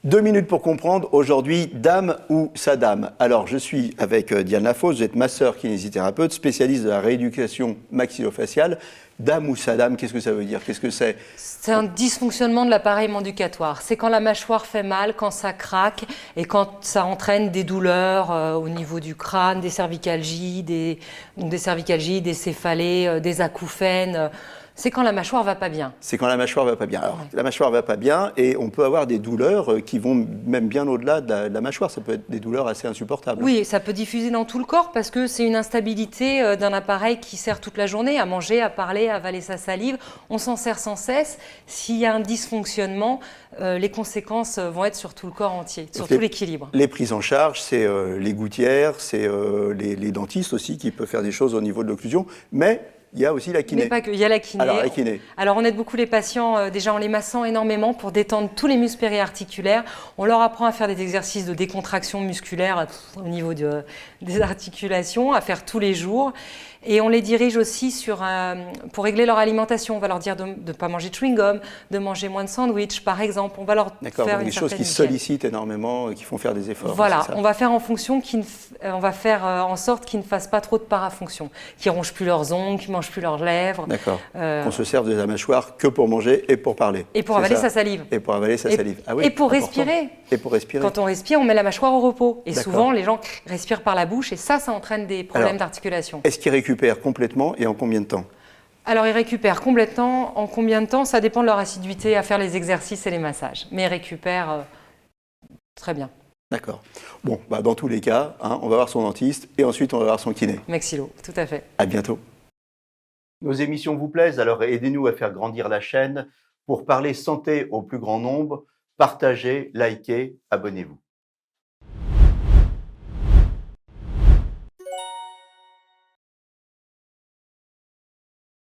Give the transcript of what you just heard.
2 minutes pour comprendre, aujourd'hui, dame ou Saddam. Alors, je suis avec Diane Lafosse, vous êtes masseur kinésithérapeute, spécialiste de la rééducation maxillofaciale. Dame ou Saddam, qu'est-ce que ça veut dire? Qu'est-ce que c'est? C'est un dysfonctionnement de l'appareil manducatoire. C'est quand la mâchoire fait mal, quand ça craque et quand ça entraîne des douleurs au niveau du crâne, des cervicalgies, des céphalées, des acouphènes. C'est quand la mâchoire va pas bien. C'est quand la mâchoire va pas bien. Alors, Ouais. la mâchoire va pas bien et on peut avoir des douleurs qui vont même bien au-delà de la mâchoire. Ça peut être des douleurs assez insupportables. Oui, et ça peut diffuser dans tout le corps parce que c'est une instabilité d'un appareil qui sert toute la journée à manger, à parler, à avaler sa salive. On s'en sert sans cesse. S'il y a un dysfonctionnement, les conséquences vont être sur tout le corps entier, sur tout l'équilibre. Les prises en charge, c'est les gouttières, c'est les dentistes aussi qui peuvent faire des choses au niveau de l'occlusion, mais il y a aussi la kiné. Mais pas que, il y a la kiné. Alors, la kiné. Alors, on aide beaucoup les patients déjà en les massant énormément pour détendre tous les muscles périarticulaires. On leur apprend à faire des exercices de décontraction musculaire au niveau des articulations, à faire tous les jours. Et on les dirige aussi pour régler leur alimentation. On va leur dire de ne pas manger de chewing-gum, de manger moins de sandwich, par exemple. On va leur faire des choses qui sollicitent énormément, qui font faire des efforts. Voilà, on va faire on va faire en sorte qu'ils ne fassent pas trop de parafonction, qu'ils ne rongent plus leurs ongles, qu'ils ne mangent plus leurs lèvres. D'accord. Qu'on se serve de la mâchoire que pour manger et pour parler. Et pour avaler sa salive. Et pour avaler sa salive. Ah oui, et pour respirer. Et pour respirer. Quand on respire, on met la mâchoire au repos. Et souvent, les gens respirent par la bouche et ça entraîne des problèmes d'articulation. Est-ce qu'ils récupèrent complètement et en combien de temps? Alors, ils récupèrent complètement. En combien de temps? Ça dépend de leur assiduité à faire les exercices et les massages. Mais ils récupèrent très bien. D'accord. Bon, dans tous les cas, on va voir son dentiste et ensuite on va voir son kiné. Maxillo, tout à fait. À bientôt. Nos émissions vous plaisent, alors aidez-nous à faire grandir la chaîne pour parler santé au plus grand nombre. Partagez, likez, abonnez-vous.